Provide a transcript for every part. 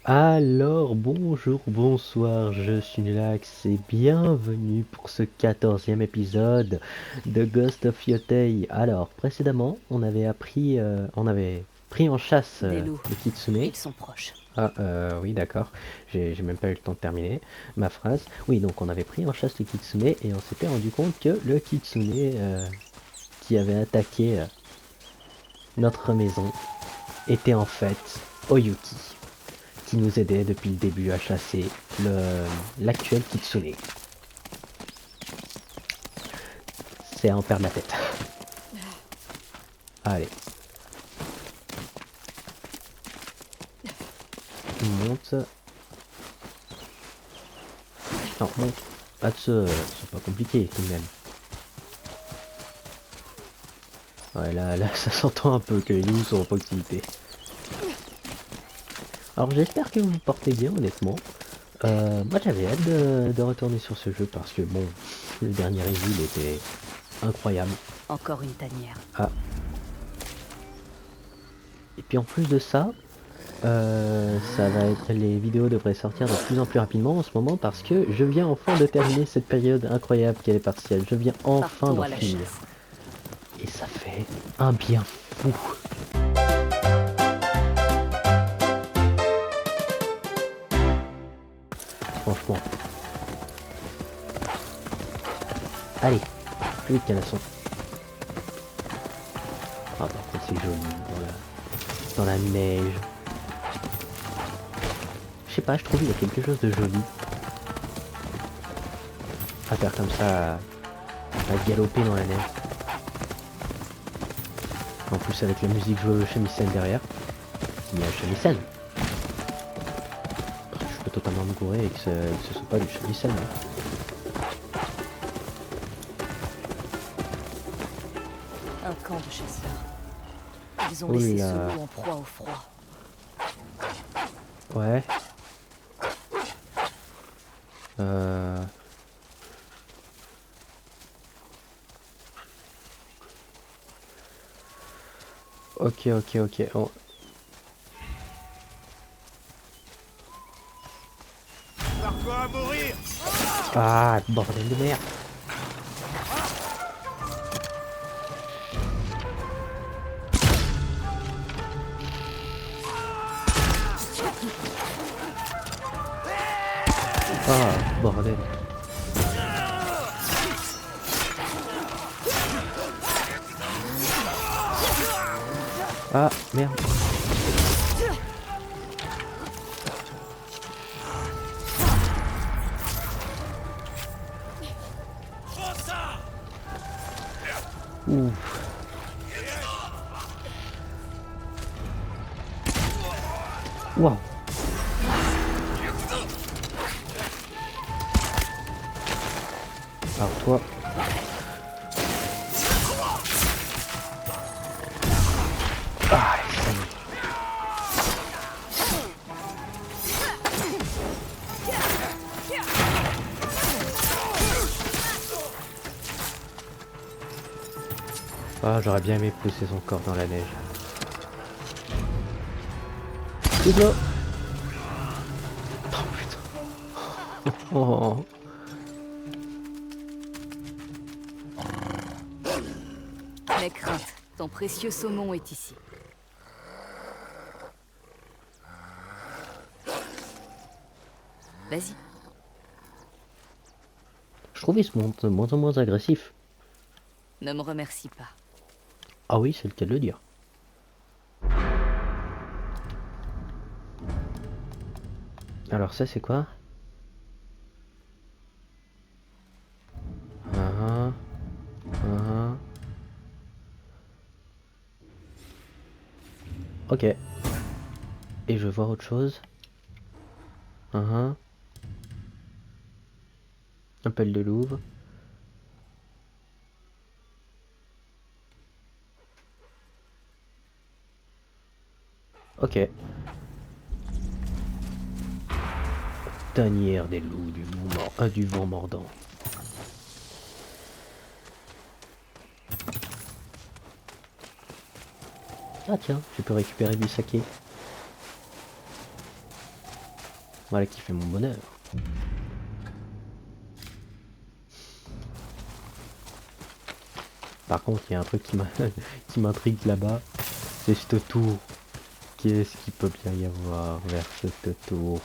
Alors, bonjour, bonsoir, je suis Nulax et bienvenue pour ce 14e épisode de Ghost of Yotei. Alors, précédemment, on avait pris en chasse Des loups. le Kitsune. Ils sont proches. Ah, oui, d'accord, j'ai même pas eu le temps de terminer ma phrase. Oui, donc on avait pris en chasse le Kitsune et on s'était rendu compte que le Kitsune qui avait attaqué notre maison était en fait Oyuki, qui nous aidait depuis le début à chasser l'actuel Kitsune. C'est à en perdre la tête. Allez, on monte. Non, monte. Pas de ce, c'est pas compliqué tout de même. Ouais, là, ça s'entend un peu que les loups sont en proximité. Alors j'espère que vous vous portez bien, honnêtement. Moi j'avais hâte de retourner sur ce jeu parce que bon, le dernier Evil était incroyable. Encore une tanière. Ah, et puis en plus de ça, ça va être, les vidéos devraient sortir de plus en plus rapidement en ce moment parce que je viens enfin de terminer cette période incroyable qu'est les partiels. Je viens enfin Partons d'en à la finir. chasse. Et ça fait un bien fou. Franchement. Allez, plus vite canasson. Ah par contre c'est joli dans la neige. Je sais pas, je trouve qu'il y a quelque chose de joli à faire comme ça, à galoper dans la neige. En plus avec la musique shamisen derrière. Il y a shamisen. Je peux totalement me gourer et que ce soit pas du shamisen. Hein. Un camp de chasseurs. Ils ont Oh laissé ce là. loup en proie au froid. Ouais. Euh... Ok, ok, ok. Oh. À mourir. Ah, bordel de merde. Ah, bordel. Ah, merde. Ouf. Waouh. Alors toi. Ah, ça y est. Ah, j'aurais bien aimé pousser son corps dans la neige. C'est ça. Oh putain. Oh. N'aie crainte, ton précieux saumon est ici. Vas-y. Je trouve qu'il se montre de moins en moins agressif. Ne me remercie pas. Ah oui, c'est le cas de le dire. Alors ça c'est quoi? Ah, ah. Ok. Et je veux voir autre chose. Ah, appel de Louvre. Ok. Tanière des loups du vent mordant. Ah tiens, je peux récupérer du saké. Voilà qui fait mon bonheur. Par contre, il y a un truc qui m'intrigue là-bas. C'est ce tour. Qu'est-ce qu'il peut bien y avoir vers ce tour?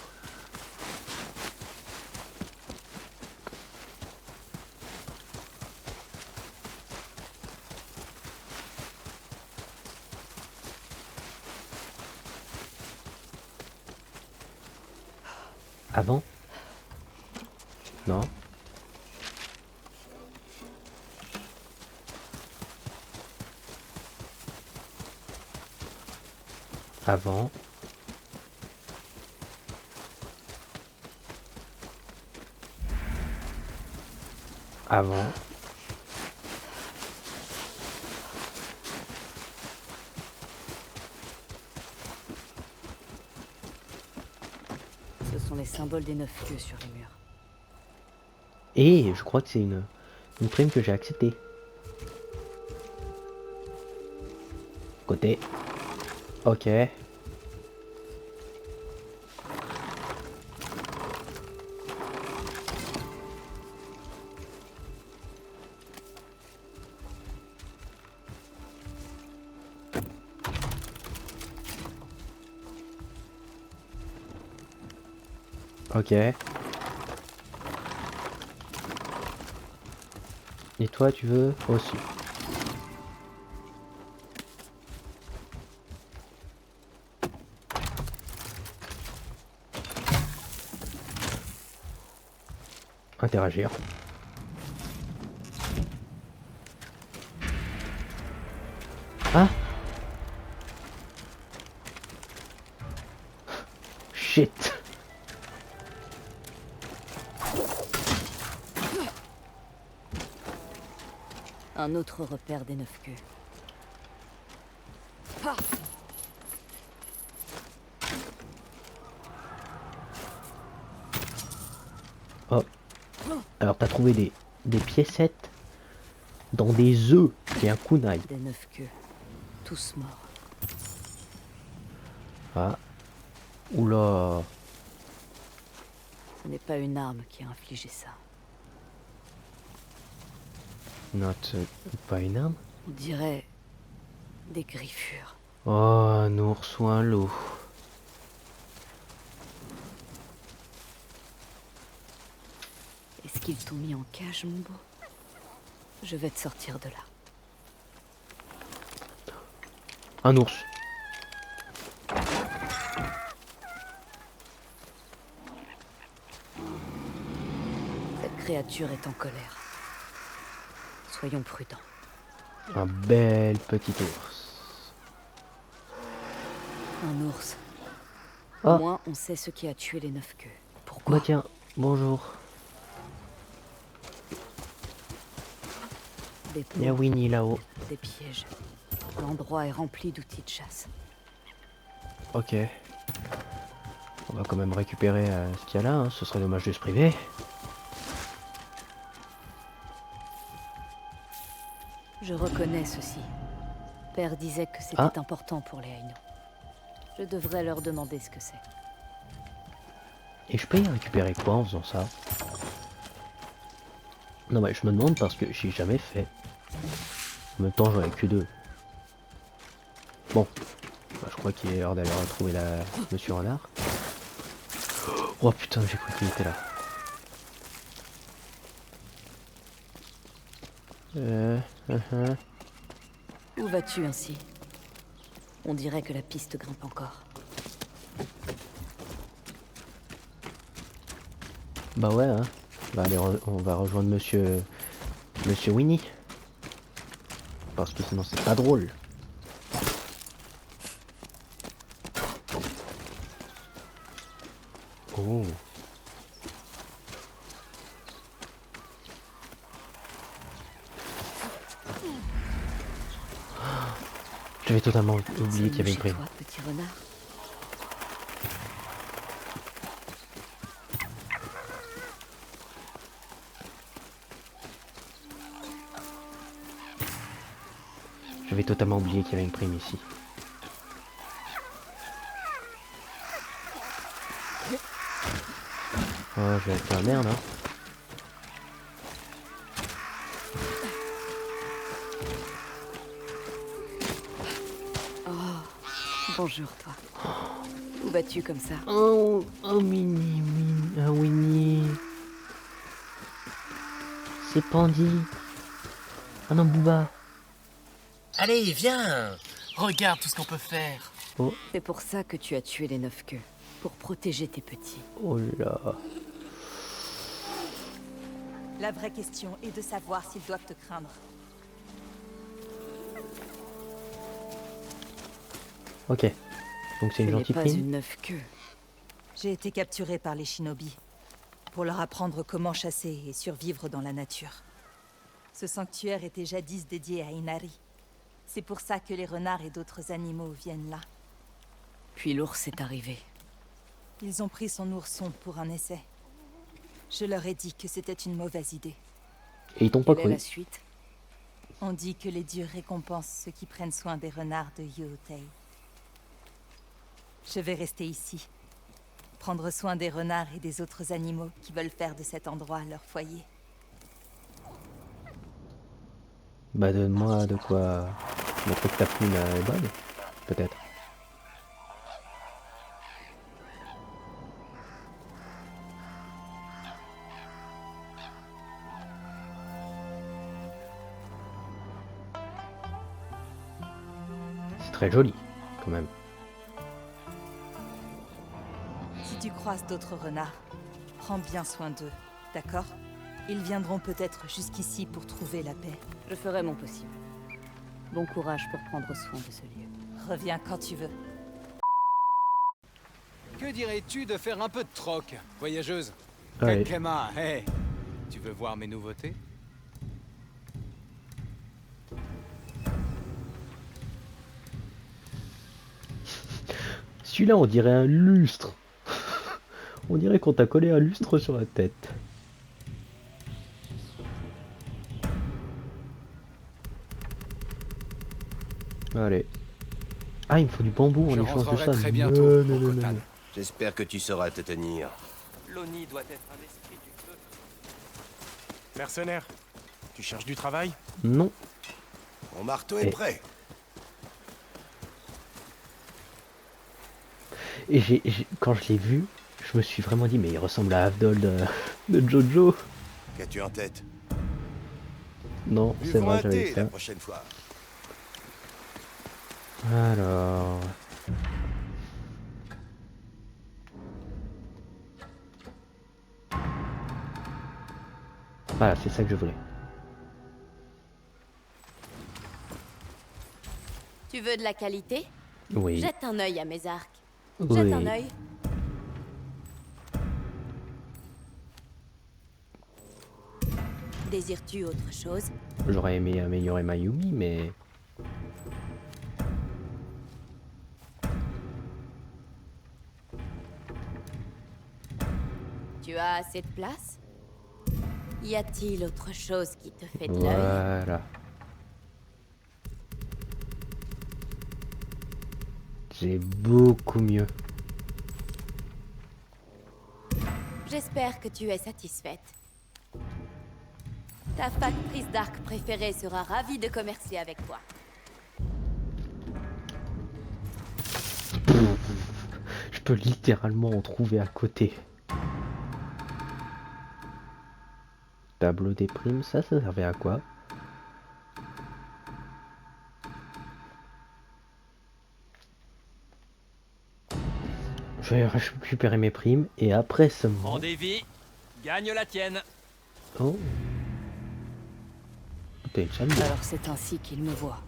Avant? Non? Avant? Avant? Ce sont les symboles des 9 queues sur les murs. Et je crois que c'est une prime que j'ai acceptée. Côté. Ok. Ok. Et toi, tu veux aussi. Interagir. Ah! Shit! Un autre repère des 9 queues. Ah, Oh. Alors t'as trouvé des piécettes dans des œufs et un kunai. des 9 queues. Tous morts. Ah. Oula. Ce n'est pas une arme qui a infligé ça. Note pas une arme. On dirait des griffures. Oh, un ours ou un loup. Est-ce qu'ils t'ont mis en cage, mon beau? Je vais te sortir de là. Un ours. Cette créature est en colère. Soyons prudents. Un bel petit ours. Un ours. Oh. Au moins, on sait ce qui a tué les 9 queues. Pourquoi? Bah tiens, bonjour. Des Il y a plombs, Winnie là-haut. des pièges. L'endroit est rempli d'outils de chasse. Ok. On va quand même récupérer ce qu'il y a là, hein. Ce serait dommage de se priver. Je reconnais ceci. Père disait que c'était Ah. important pour les Ainu. Je devrais leur demander ce que c'est. Et je peux y récupérer quoi en faisant ça? Non mais je me demande parce que j'ai jamais fait. En même temps j'en ai que deux. Bon. Bah, je crois qu'il est l'heure d'aller retrouver Monsieur Renard. Oh putain, j'ai cru qu'il était là. Où vas-tu ainsi? On dirait que la piste grimpe encore. Bah ouais, hein. Bah, allez, on va rejoindre Monsieur Winnie. Parce que sinon c'est pas drôle. Oh. J'avais totalement oublié qu'il y avait une Chez prime. toi, petit renard. J'avais totalement oublié qu'il y avait une prime ici. Oh, je vais être la merde, hein. Bonjour, toi. Où vas-tu comme ça? Oh, oh, Winnie. C'est Pandy. Ah non, Booba. Allez, viens. Regarde tout ce qu'on peut faire. Oh, C'est pour ça que tu as tué les 9 queues. Pour protéger tes petits. oh là. La vraie question est de savoir s'ils doivent te craindre. Ok. Donc c'est une Ce n'est gentille pas prime. une 9 queues. J'ai été capturé par les shinobi pour leur apprendre comment chasser et survivre dans la nature. Ce sanctuaire était jadis dédié à Inari. C'est pour ça que les renards et d'autres animaux viennent là. Puis l'ours est arrivé. Ils ont pris son ourson pour un essai. Je leur ai dit que c'était une mauvaise idée. Et ils t'ont pas Quelle est cru. la suite? On dit que les dieux récompensent ceux qui prennent soin des renards de Yotei. Je vais rester ici. Prendre soin des renards et des autres animaux qui veulent faire de cet endroit leur foyer. Bah donne-moi de quoi montrer que ta plume est bonne. Peut-être. C'est très joli, quand même. Si tu croises d'autres renards, prends bien soin d'eux, d'accord? Ils viendront peut-être jusqu'ici pour trouver la paix. Je ferai mon possible. Bon courage pour prendre soin de ce lieu. Reviens quand tu veux. Que dirais-tu de faire un peu de troc, voyageuse? Ouais. Kakema, hey, tu veux voir mes nouveautés? Celui-là, on dirait un lustre. On dirait qu'on t'a collé un lustre sur la tête. Allez. Ah, il me faut du bambou en Je échange de rentrerai ça. très bientôt, Non, mon non, non, Khotan. non. J'espère que tu sauras te tenir. Loni doit être un esprit du feu. Mercenaire, tu cherches du travail? Non. Mon marteau est Eh. prêt. Et quand je l'ai vu, je me suis vraiment dit, mais il ressemble à Avdol de Jojo. Qu'as-tu en tête? Non, c'est Buvons vrai, un j'avais thé ça. la prochaine fois. Alors... Voilà, c'est ça que je voulais. Tu veux de la qualité? Oui. Jette un œil à mes arcs. Oui. Jette un œil. Désires-tu autre chose? J'aurais aimé améliorer ma Yumi, mais... Tu as assez de place? Y a-t-il autre chose qui te fait de l'œil? Voilà. J'ai beaucoup mieux. J'espère que tu es satisfaite. Ta factrice d'arc préférée sera ravie de commercer avec toi. Je peux littéralement en trouver à côté. Tableau des primes, ça servait à quoi? Je vais récupérer mes primes et après seulement... Prends des vies, gagne la tienne. Oh. T'es une sale Alors c'est ainsi qu'il me voit.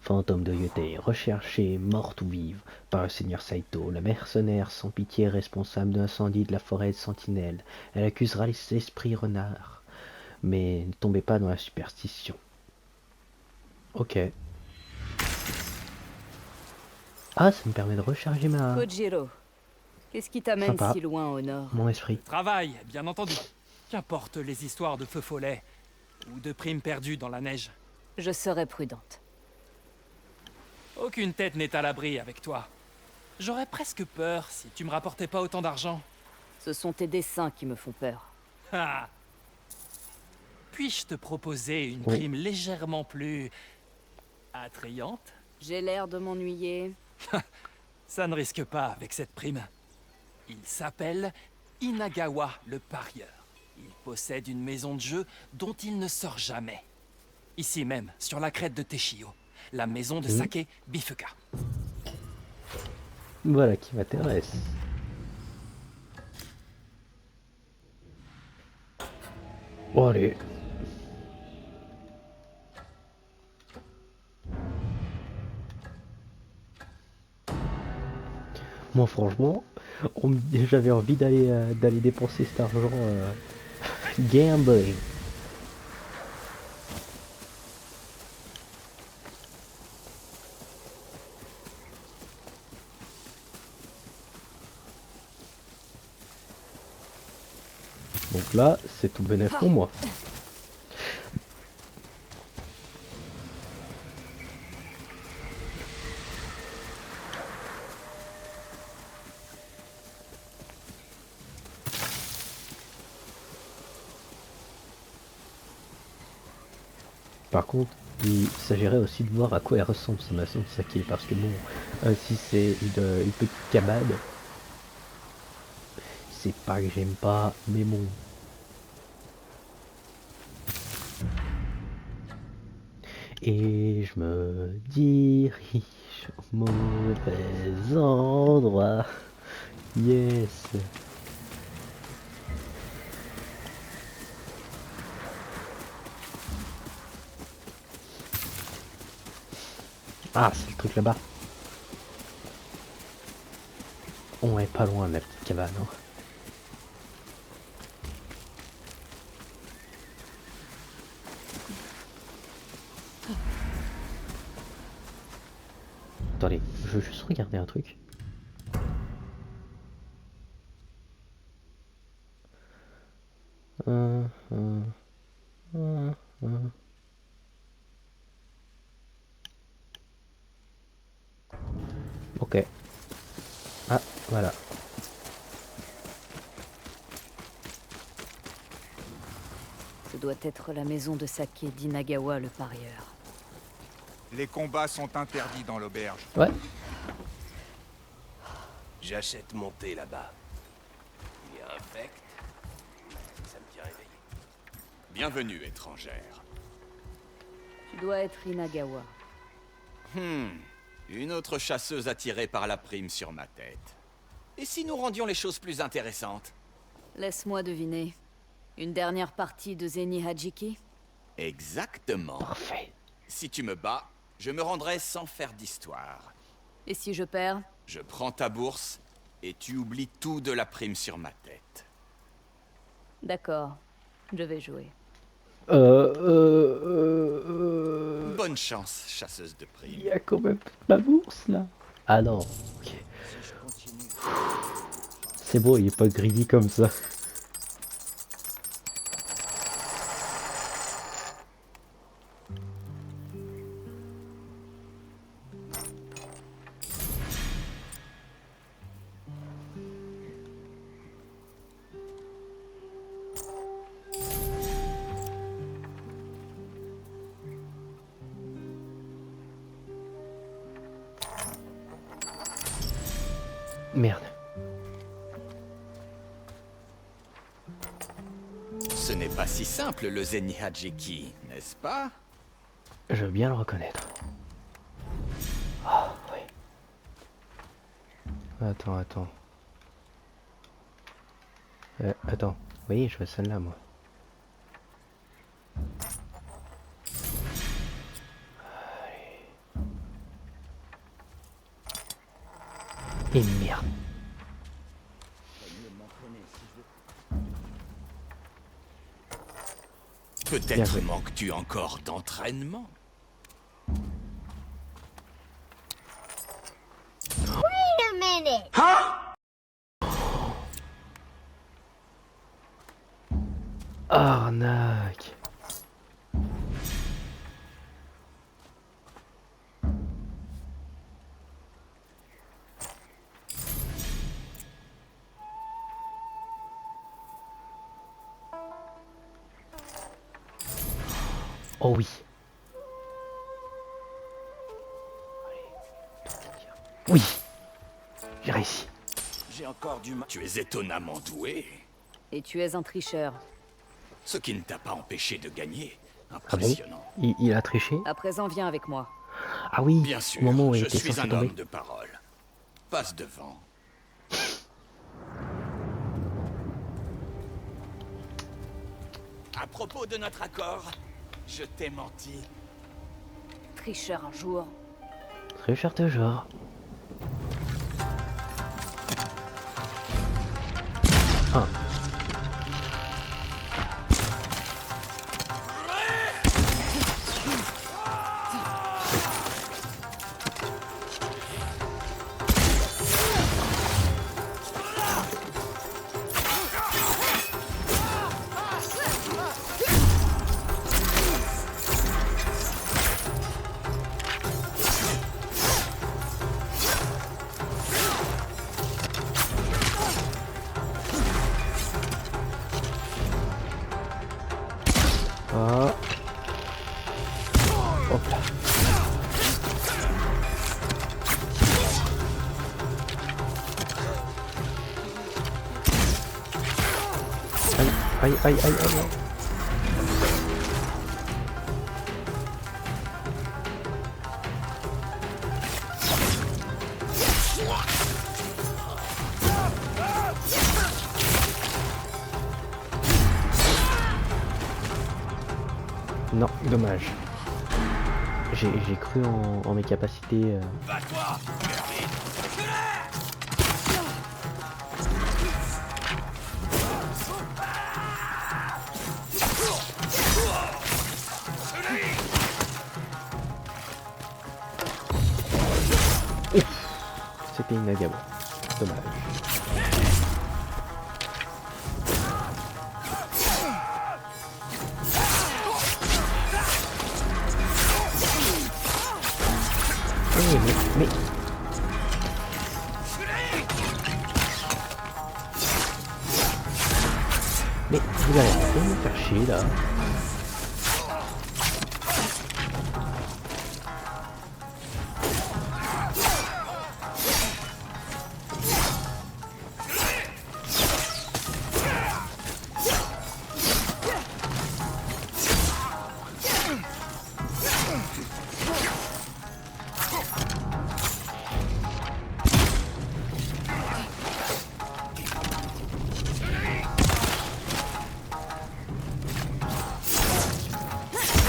Fantôme de Yotei, recherché, morte ou vive, par le seigneur Saito, la mercenaire sans pitié responsable d'incendie de la forêt de Sentinelle. Elle accusera les esprits renards. Mais ne tombez pas dans la superstition. Ok. Ah, ça me permet de recharger Kojiro, qu'est-ce qui t'amène Sympa. si loin au nord? mon esprit. Travail, bien entendu. Qu'importe les histoires de feu follet ou de primes perdues dans la neige. Je serai prudente. Aucune tête n'est à l'abri avec toi. J'aurais presque peur si tu me rapportais pas autant d'argent. Ce sont tes dessins qui me font peur. Ah. Puis-je te proposer une Oui. prime légèrement plus attrayante? J'ai l'air de m'ennuyer. Ça ne risque pas avec cette prime. Il s'appelle Inagawa le parieur. Il possède une maison de jeu dont il ne sort jamais. Ici même, sur la crête de Teshio, la maison de Sake Bifuka. Voilà qui m'intéresse. Bon allez. Moi franchement, j'avais envie d'aller dépenser cet argent gambling. Donc là, c'est tout bénéf pour moi. Par contre, il s'agirait aussi de voir à quoi elle ressemble cette maison de saké, parce que bon, si c'est une petite cabane, c'est pas que j'aime pas, mais bon. Et je me dirige au mauvais endroit. Yes. Ah, c'est le truc là-bas. On est pas loin de la petite cabane. Hein. Attendez, je veux juste regarder un truc. Euh, euh, euh, euh. Ok. Ah, voilà. Ce doit être la maison de Sake d'Inagawa le parieur. Les combats sont interdits dans l'auberge. Ouais. J'achète mon thé là-bas. Il y a un vect. Ça me tient éveillé. Bienvenue, étrangère. Tu dois être Inagawa. Une autre chasseuse attirée par la prime sur ma tête. Et si nous rendions les choses plus intéressantes? Laisse-moi deviner. Une dernière partie de Zeni Hajiki? Exactement. Parfait. Si tu me bats, je me rendrai sans faire d'histoire. Et si je perds? Je prends ta bourse et tu oublies tout de la prime sur ma tête. D'accord. Je vais jouer. Bonne chance, chasseuse de Il primes. y a quand même ma bourse là. Ah non. Ok. C'est bon, il est pas greedy comme ça. Merde. Ce n'est pas si simple le Zeni Hajiki, n'est-ce pas? Je veux bien le reconnaître. Ah oui. Attends. Attends. Oui, je veux celle-là moi. Et merde. Bien Peut-être joué. manques-tu encore d'entraînement. Arnaque. Oh oui. Oui. J'ai réussi. J'ai encore du mal. Tu es étonnamment doué. Et tu es un tricheur. Ce qui ne t'a pas empêché de gagner. Ah bon? Impressionnant. Il a triché? À présent, viens avec moi. Ah oui, Bien sûr, au moment où il je était suis censé un tomber. homme de parole. Passe devant. À propos de notre accord, je t'ai menti. Tricheur un jour. Tricheur toujours. Ah. Ah. Hop là. Aïe, aïe, aïe, aïe, aïe. Non, dommage. J'ai cru en mes capacités. Va-toi, Merlin. C'était une Nagama. Dommage. Oh, mais... Mais vous allez arrêter de me faire chier là.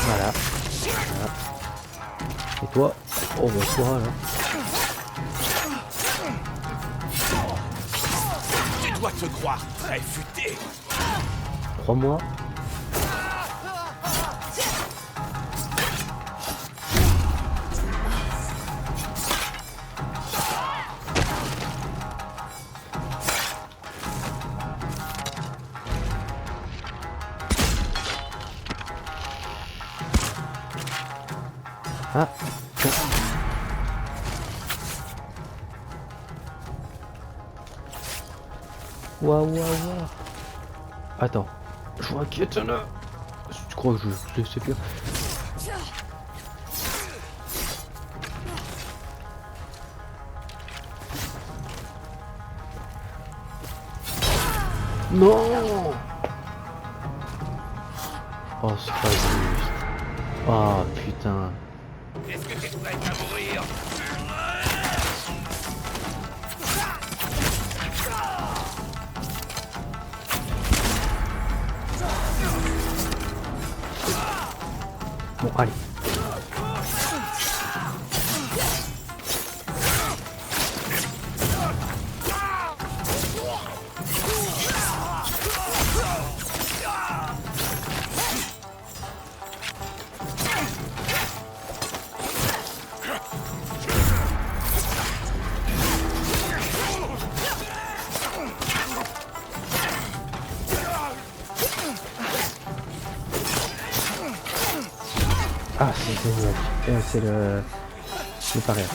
Voilà. Voilà. Et toi? Oh bah toi là. Tu dois te croire très futé. Crois-moi. Ah. Tiens. Waouh, waouh, waouh. Attends. Je vois qu'il y a là. Tu crois que je sais bien? Non. Oh, c'est pas juste. Oh putain. Est-ce que t'es prêt à mourir? Bon, allez. Ah, c'est génial. C'est le pareil.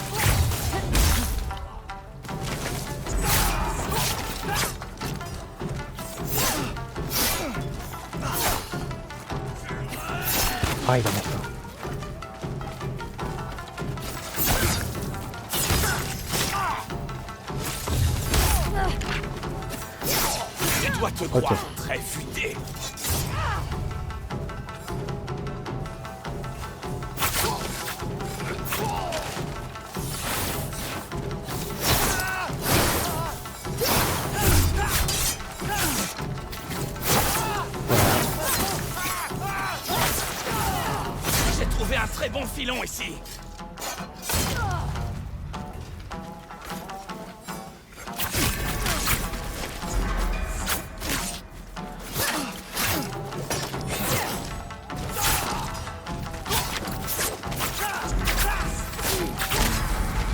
Ah, il en a pas. Tu dois te croire très futé. J'ai trouvé un très bon filon ici.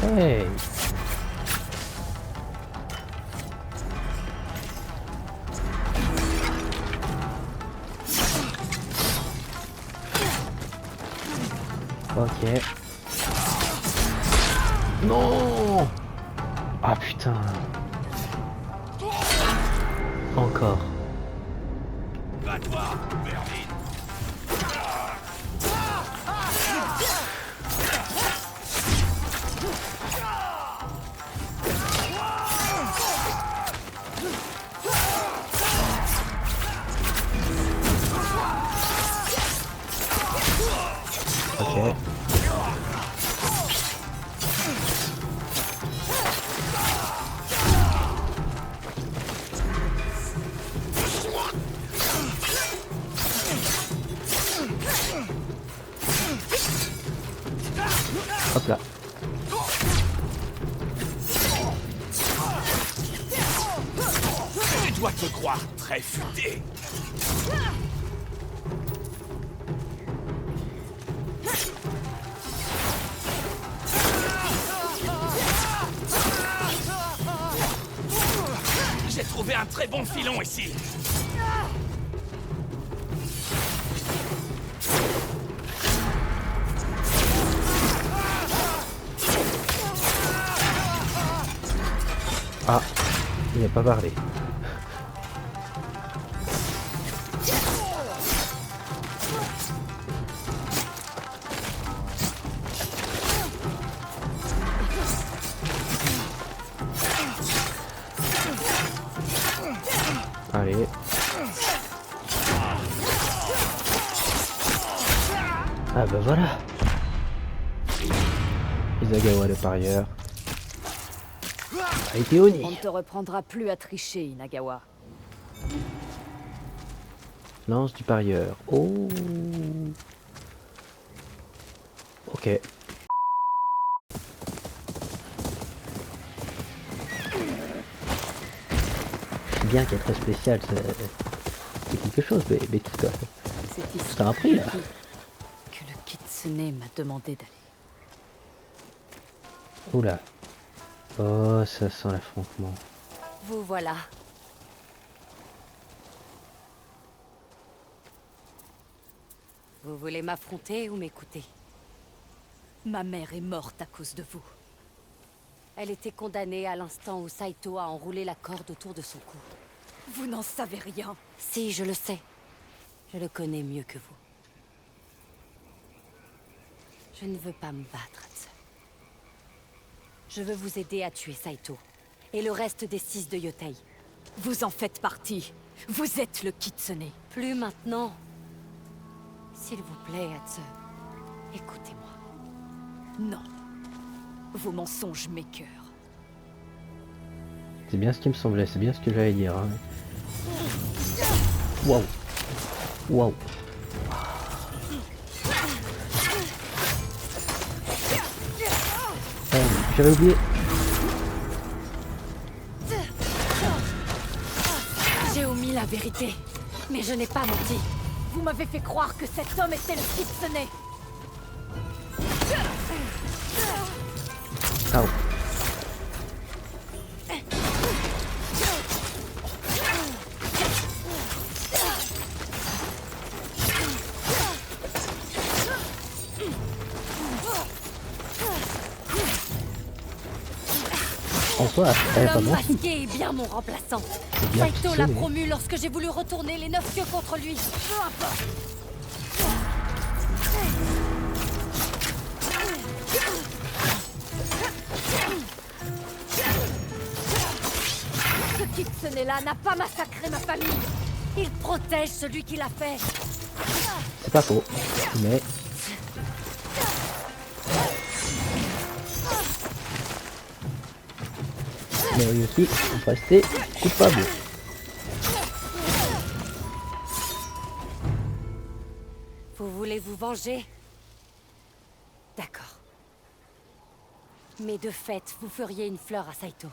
Hey. Ok. Non. Ah putain. Encore. Va-toi, Berlin. Ok. Hop là. Tu dois te croire très futé. J'ai trouvé un très bon filon ici. Ah, il n'a pas parlé. Allez. Ah bah voilà. Inagawa le parieur a été On honni. ne te reprendra plus à tricher, Inagawa. Lance du parieur. Oh. Ok. Bien qu'elle est très spéciale, c'est quelque chose, mais tout ça. C'est ici C'est un prix là. que le Kitsune m'a demandé d'aller. Oula. Oh, ça sent l'affrontement. Vous voilà. Vous voulez m'affronter ou m'écouter? Ma mère est morte à cause de vous. Elle était condamnée à l'instant où Saito a enroulé la corde autour de son cou. Vous n'en savez rien. Si, je le sais. Je le connais mieux que vous. Je ne veux pas me battre, Hatsu. Je veux vous aider à tuer Saito. Et le reste des 6 de Yotei. Vous en faites partie. Vous êtes le Kitsune. Plus maintenant. S'il vous plaît, Hatsu. Écoutez-moi. Non. Vos mensonges m'écœurent. C'est bien ce qui me semblait, c'est bien ce que j'allais dire. Hein. Waouh. Waouh. J'avais oublié. J'ai omis la vérité. Mais je n'ai pas menti. Vous m'avez fait croire que cet homme était le Kitsune. Oh. En soi, elle est pas L'homme menti. masqué est bien mon remplaçant. bien Saito Kitsune. l'a promu lorsque j'ai voulu retourner les 9 yeux contre lui. Peu importe. Ce Kitsune-là n'a pas massacré ma famille. Il protège celui qui l'a fait. C'est pas faux, mais... Mais Ryuki est resté coupable. Vous voulez vous venger? D'accord. Mais de fait, vous feriez une fleur à Saito.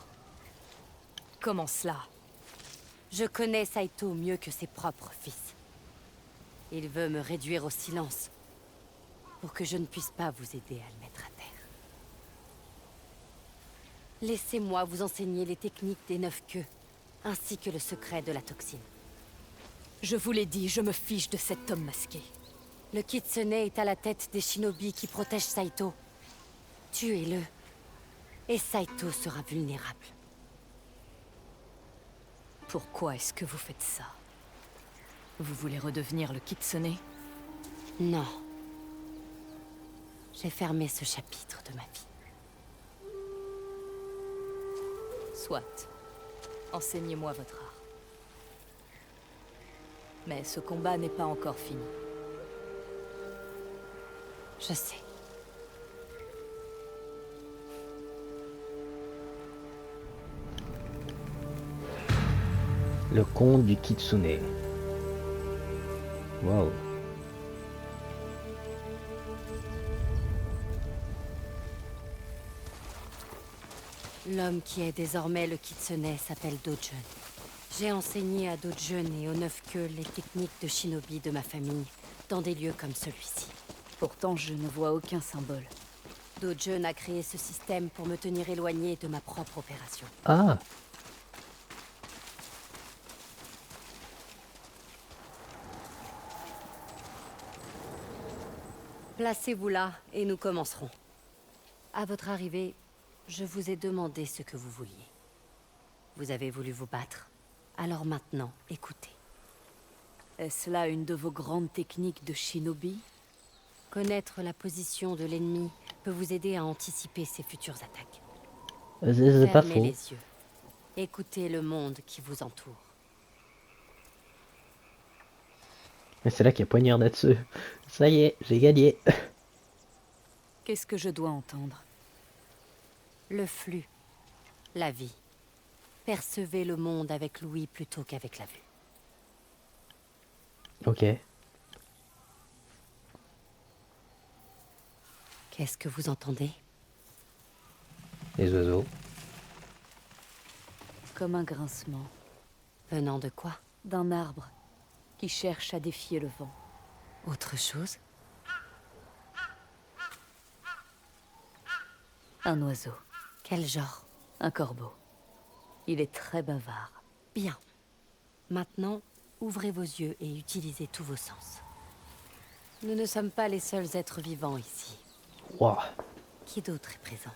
Comment cela? Je connais Saito mieux que ses propres fils. Il veut me réduire au silence, pour que je ne puisse pas vous aider à le mettre à terre. Laissez-moi vous enseigner les techniques des 9 queues, ainsi que le secret de la toxine. Je vous l'ai dit, je me fiche de cet homme masqué. Le Kitsune est à la tête des shinobi qui protègent Saito. Tuez-le, et Saito sera vulnérable. Pourquoi est-ce que vous faites ça? Vous voulez redevenir le Kitsune? Non. J'ai fermé ce chapitre de ma vie. Soit. Enseignez-moi votre art. Mais ce combat n'est pas encore fini. Je sais. Le conte du Kitsune. Wow. L'homme qui est désormais le Kitsune s'appelle Dojun. J'ai enseigné à Dojun et aux 9 queues les techniques de shinobi de ma famille, dans des lieux comme celui-ci. Pourtant, je ne vois aucun symbole. Dojun a créé ce système pour me tenir éloigné de ma propre opération. Ah, Placez-vous là et nous commencerons. À votre arrivée, je vous ai demandé ce que vous vouliez. Vous avez voulu vous battre. Alors maintenant, écoutez. Est-ce là une de vos grandes techniques de shinobi? Connaître la position de l'ennemi peut vous aider à anticiper ses futures attaques. c'est pas Fermez faux. les yeux. Écoutez le monde qui vous entoure. Mais c'est là qu'il y a poignard là-dessus. Ça y est, j'ai gagné. Qu'est-ce que je dois entendre? Le flux. La vie. Percevez le monde avec l'ouïe plutôt qu'avec la vue. Ok. Qu'est-ce que vous entendez? Les oiseaux. Comme un grincement. Venant de quoi? D'un arbre qui cherche à défier le vent. Autre chose? Un oiseau. Quel genre? Un corbeau. Il est très bavard. Bien. Maintenant, ouvrez vos yeux et utilisez tous vos sens. Nous ne sommes pas les seuls êtres vivants ici. Wow. Qui d'autre est présent?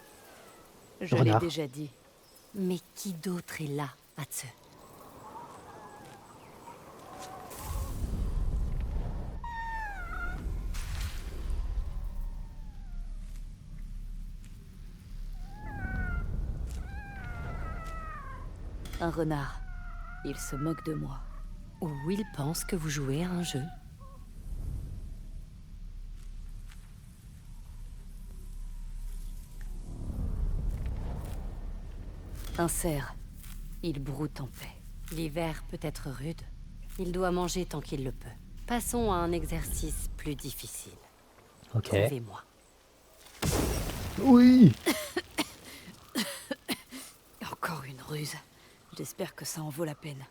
Je l'ai Renard. déjà dit. Mais qui d'autre est là, Atsu? Un renard. Il se moque de moi. Ou il pense que vous jouez à un jeu. Un cerf. Il broute en paix. L'hiver peut être rude. Il doit manger tant qu'il le peut. Passons à un exercice plus difficile. Ok. Trouvez-moi. Oui. Encore une ruse. J'espère que ça en vaut la peine.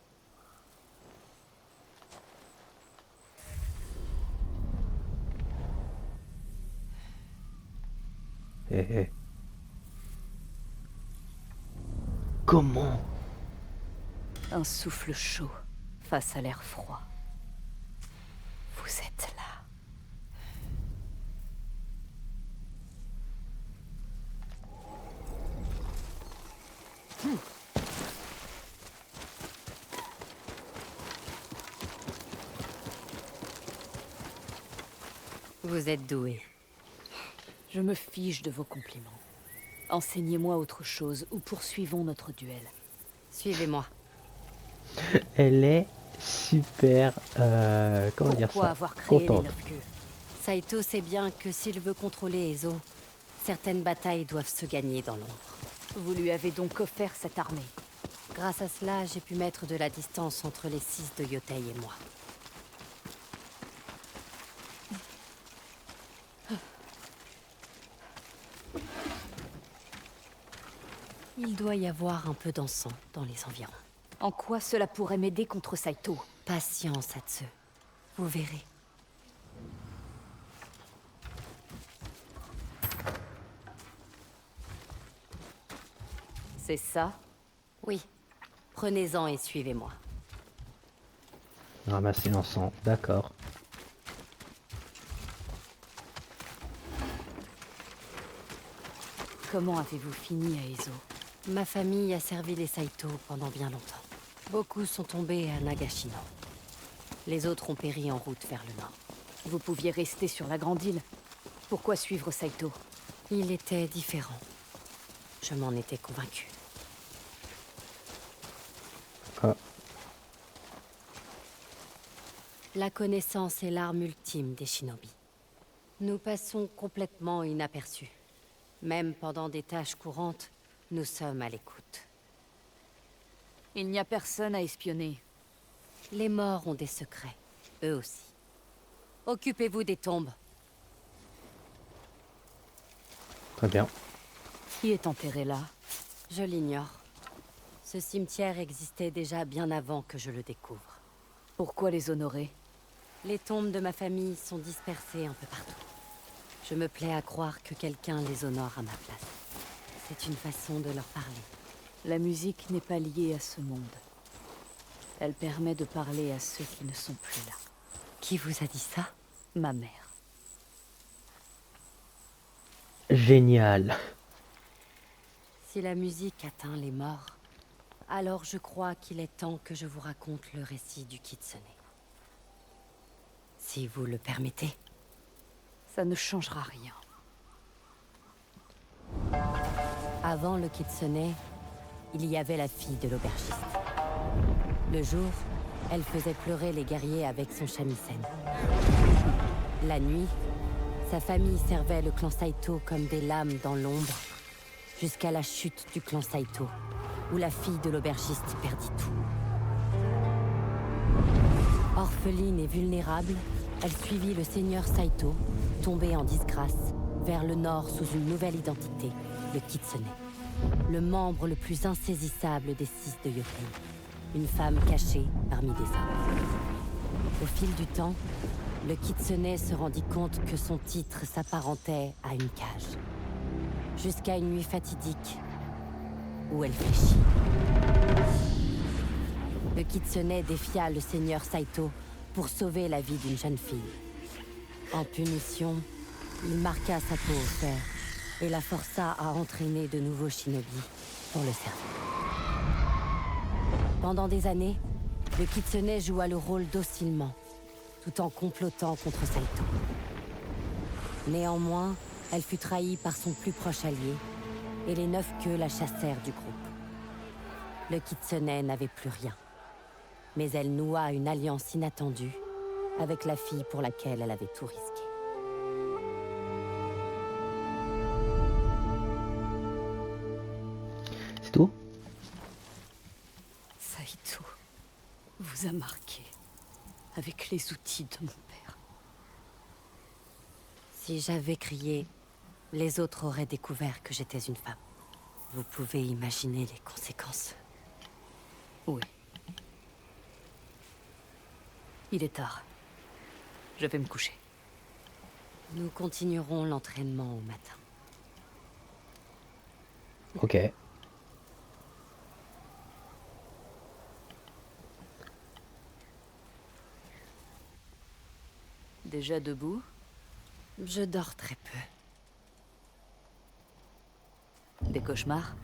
Eh, eh. Comment? Un souffle chaud face à l'air froid. Vous êtes là. Vous êtes doué. Je me fiche de vos compliments. Enseignez-moi autre chose ou poursuivons notre duel. Suivez-moi. Elle est super, comment dire Pourquoi ça, avoir créé les contente. 9 queues? Saito sait bien que s'il veut contrôler Ezo, certaines batailles doivent se gagner dans l'ombre. Vous lui avez donc offert cette armée. Grâce à cela, j'ai pu mettre de la distance entre les 6 de Yotei et moi. Il doit y avoir un peu d'encens dans les environs. En quoi cela pourrait m'aider contre Saito? Patience, Atsu. Vous verrez. C'est ça? Oui. Prenez-en et suivez-moi. Ramasser l'encens, d'accord. Comment avez-vous fini à Ezo? Ma famille a servi les Saito pendant bien longtemps. Beaucoup sont tombés à Nagashino. Les autres ont péri en route vers le nord. Vous pouviez rester sur la grande île. Pourquoi suivre Saito? Il était différent. Je m'en étais convaincue. Ah, La connaissance est l'arme ultime des shinobi. Nous passons complètement inaperçus. Même pendant des tâches courantes, nous sommes à l'écoute. Il n'y a personne à espionner. Les morts ont des secrets, eux aussi. Occupez-vous des tombes. très bien. Qui est enterré là? Je l'ignore. Ce cimetière existait déjà bien avant que je le découvre. Pourquoi les honorer? Les tombes de ma famille sont dispersées un peu partout. Je me plais à croire que quelqu'un les honore à ma place. C'est une façon de leur parler. La musique n'est pas liée à ce monde. Elle permet de parler à ceux qui ne sont plus là. Qui vous a dit ça? Ma mère. Génial. Si la musique atteint les morts, alors je crois qu'il est temps que je vous raconte le récit du Kitsune. Si vous le permettez. Ça ne changera rien. Avant le Kitsune, il y avait la fille de l'aubergiste. Le jour, elle faisait pleurer les guerriers avec son shamisen. La nuit, sa famille servait le clan Saito comme des lames dans l'ombre, jusqu'à la chute du clan Saito, où la fille de l'aubergiste perdit tout. Orpheline et vulnérable, elle suivit le seigneur Saito, tombé en disgrâce, vers le nord sous une nouvelle identité, le Kitsune. Le membre le plus insaisissable des 6 de Yotei. Une femme cachée parmi des hommes. Au fil du temps, le Kitsune se rendit compte que son titre s'apparentait à une cage. Jusqu'à une nuit fatidique, où elle fléchit. Le Kitsune défia le seigneur Saito pour sauver la vie d'une jeune fille. En punition, il marqua sa peau au fer et la força à entraîner de nouveaux shinobi pour le servir. Pendant des années, le Kitsune joua le rôle docilement, tout en complotant contre Saito. Néanmoins, elle fut trahie par son plus proche allié, et les 9 queues la chassèrent du groupe. Le Kitsune n'avait plus rien, mais elle noua une alliance inattendue avec la fille pour laquelle elle avait tout risqué. C'est tout? Saito vous a marqué avec les outils de mon père. Si j'avais crié, les autres auraient découvert que j'étais une femme. Vous pouvez imaginer les conséquences. Oui. Il est tard. Je vais me coucher. Nous continuerons l'entraînement au matin. Ok. Déjà debout? Je dors très peu. Des cauchemars?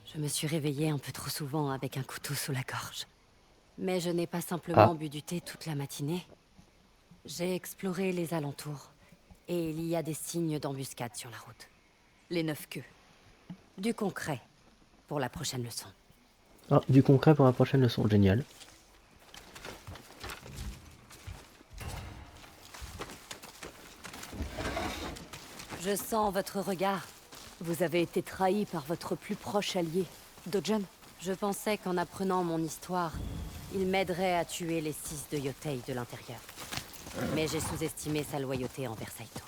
Je me suis réveillée un peu trop souvent avec un couteau sous la gorge. Mais je n'ai pas simplement bu du thé toute la matinée. J'ai exploré les alentours Et il y a des signes d'embuscade sur la route. Les 9 queues. Du concret, pour la prochaine leçon. Ah, du concret pour la prochaine leçon, génial. Je sens votre regard. Vous avez été trahi par votre plus proche allié, Dojun. Je pensais qu'en apprenant mon histoire, il m'aiderait à tuer les 6 de Yotei de l'intérieur. Mais j'ai sous-estimé sa loyauté envers Saito.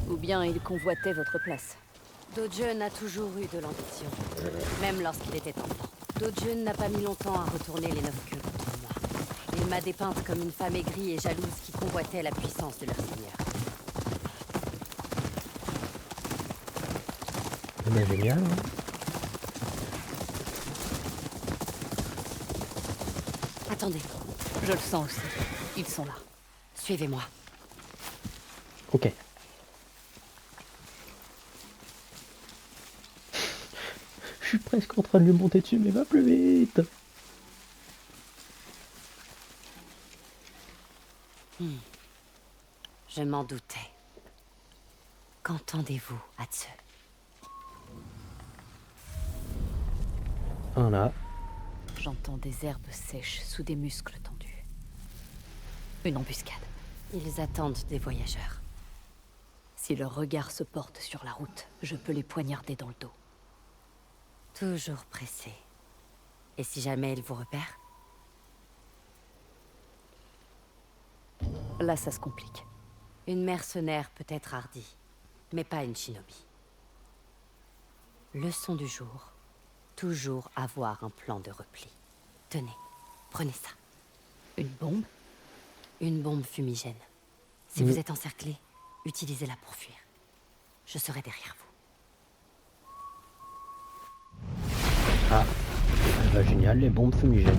Ou bien il convoitait votre place. Dojun a toujours eu de l'ambition, même lorsqu'il était enfant. Dojun n'a pas mis longtemps à retourner les 9 queues contre moi. Il m'a dépeinte comme une femme aigrie et jalouse qui convoitait la puissance de leur seigneur. Mais génial, hein. Attendez, Je le sens aussi. Ils sont là. suivez-moi. Ok. Je suis presque en train de lui monter dessus, mais va plus vite. Je m'en doutais. Qu'entendez-vous, Atsu? Voilà. J'entends des herbes sèches sous des muscles tendus. Une embuscade. Ils attendent des voyageurs. Si leur regard se porte sur la route, je peux les poignarder dans le dos. Toujours pressés. Et si jamais ils vous repèrent? Là, ça se complique. Une mercenaire peut être hardie, mais pas une shinobi. Leçon du jour. Toujours avoir un plan de repli. Tenez, prenez ça. Une bombe? Une bombe fumigène. Si vous êtes encerclé, utilisez-la pour fuir. Je serai derrière vous. Ah, bah, génial, les bombes fumigènes.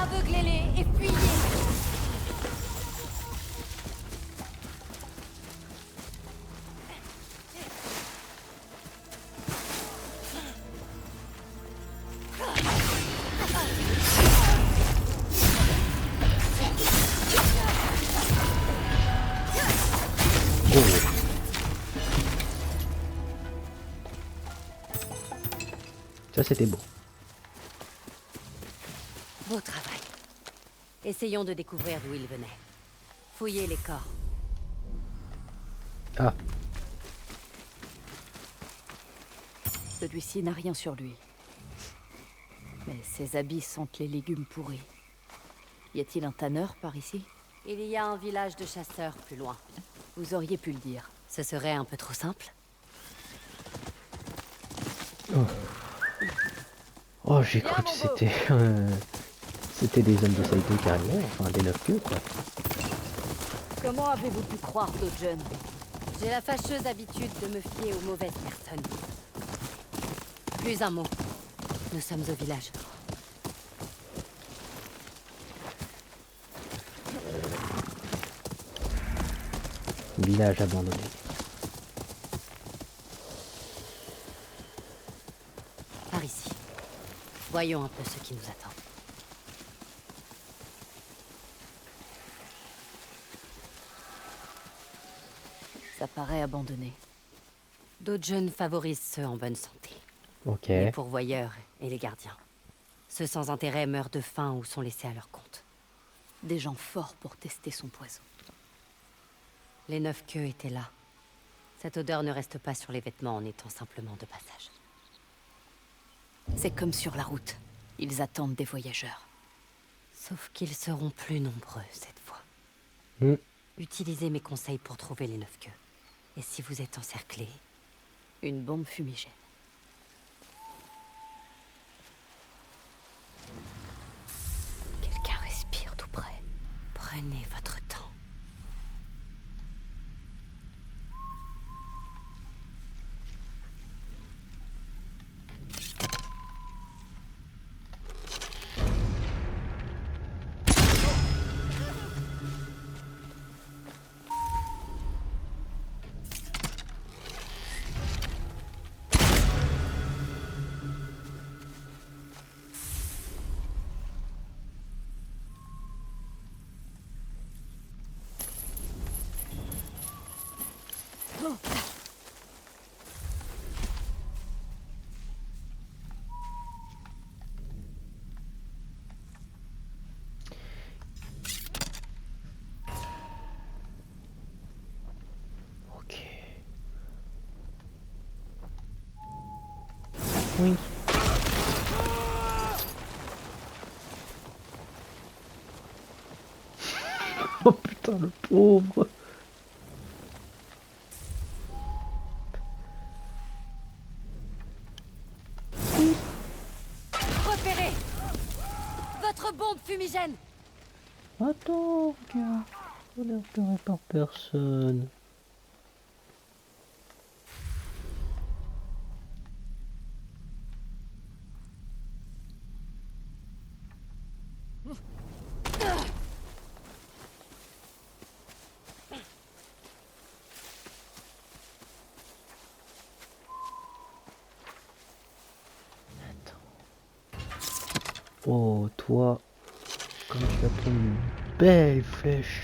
Aveuglez-les et fuyez! Ça, c'était beau. Beau travail. Essayons de découvrir d'où il venait. Fouillez les corps. Ah, Celui-ci n'a rien sur lui. Mais ses habits sentent les légumes pourris. Y a-t-il un tanneur par ici? Il y a un village de chasseurs plus loin. Vous auriez pu le dire. Ce serait un peu trop simple. oh, j'ai cru que c'était c'était des hommes de Saito carrément, enfin des 9 queues quoi. Comment avez-vous pu croire Dojun? J'ai la fâcheuse habitude de me fier aux mauvaises personnes. Plus un mot. Nous sommes au village. Village abandonné. Par ici. Voyons un peu ce qui nous attend. Ça paraît abandonné. D'autres jeunes favorisent ceux en bonne santé. Ok. Les pourvoyeurs et les gardiens. Ceux sans intérêt meurent de faim ou sont laissés à leur compte. Des gens forts pour tester son poison. Les 9 queues étaient là. Cette odeur ne reste pas sur les vêtements en étant simplement de passage. C'est comme sur la route. Ils attendent des voyageurs. Sauf qu'ils seront plus nombreux cette fois. Mm. Utilisez mes conseils pour trouver les 9 queues. Et si vous êtes encerclés, Une bombe fumigène. Quelqu'un respire tout près. prenez votre temps. Oui. Oh putain, le pauvre. Repérez! Votre bombe fumigène! Attends, gars. On est repéré par personne. Oh, toi, comme tu vas prendre une belle flèche.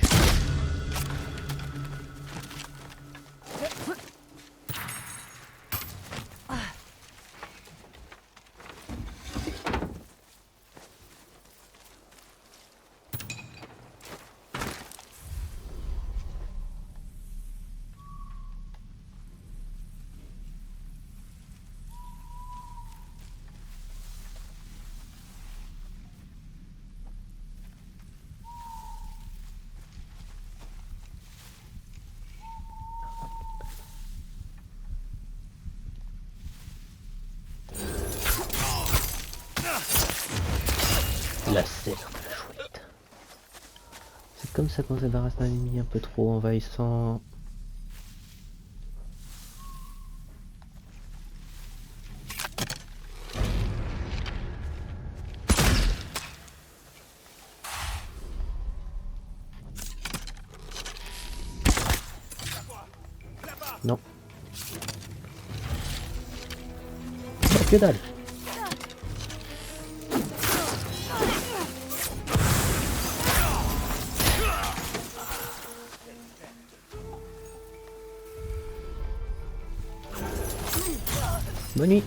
La serre de la chouette. C'est comme ça qu'on se débarrasse d'un ennemi un peu trop envahissant. Non. Oh, que dalle. Bonne nuit.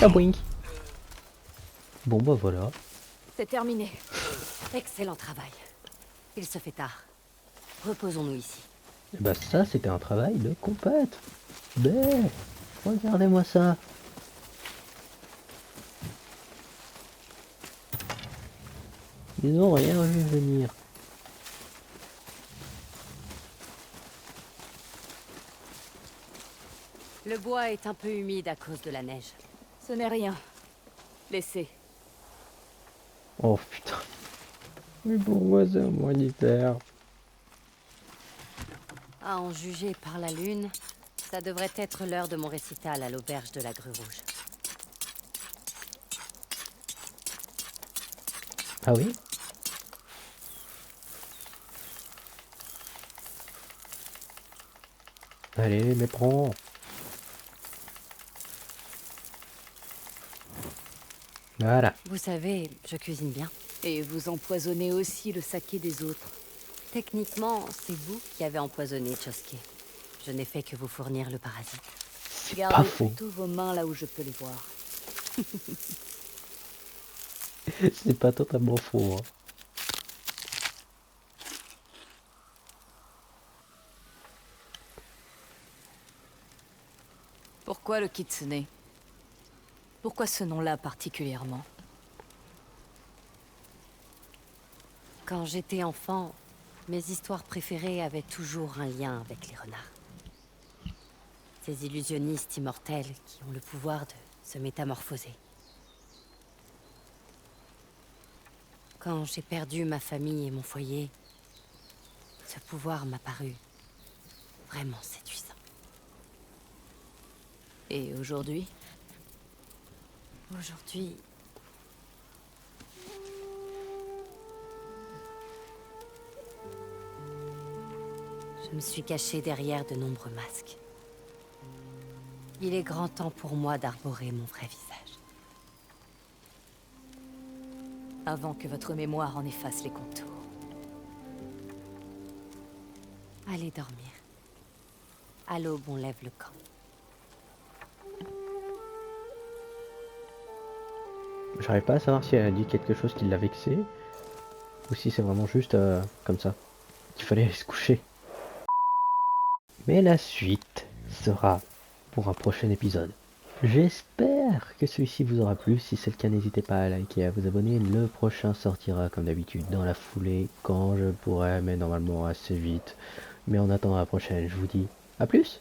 Ah boing. Bon bah voilà. C'est terminé. Excellent travail. Il se fait tard. Reposons-nous ici. Et bah ça c'était un travail de compète. Ben, regardez-moi ça. Ils ont rien vu venir. Le bois est un peu humide à cause de la neige. Ce n'est rien. Laissez. Oh putain. Mais pourquoi c'est un humanitaire? À en juger par la lune, ça devrait être l'heure de mon récital à l'auberge de la Grue Rouge. Ah oui? Allez, mais prends. Voilà. Vous savez, je cuisine bien. Et vous empoisonnez aussi le saké des autres. Techniquement, c'est vous qui avez empoisonné Chosuke. Je n'ai fait que vous fournir le parasite. C'est pas Gardez faux. plutôt vos mains là où je peux les voir. C'est pas totalement faux. Hein. Pourquoi le kitsune? Pourquoi ce nom-là particulièrement? Quand j'étais enfant, mes histoires préférées avaient toujours un lien avec les renards. Ces illusionnistes immortels qui ont le pouvoir de se métamorphoser. Quand j'ai perdu ma famille et mon foyer, ce pouvoir m'a paru vraiment séduisant. Et aujourd'hui? Aujourd'hui, je me suis cachée derrière de nombreux masques. Il est grand temps pour moi d'arborer mon vrai visage. Avant que votre mémoire en efface les contours. Allez dormir. À l'aube, on lève le camp. J'arrive pas à savoir si elle a dit quelque chose qui l'a vexé, ou si c'est vraiment juste comme ça, qu'il fallait aller se coucher. Mais la suite sera pour un prochain épisode. J'espère que celui-ci vous aura plu. Si c'est le cas, n'hésitez pas à liker et à vous abonner. Le prochain sortira comme d'habitude dans la foulée quand je pourrai, mais normalement assez vite. Mais en attendant la prochaine, je vous dis à plus.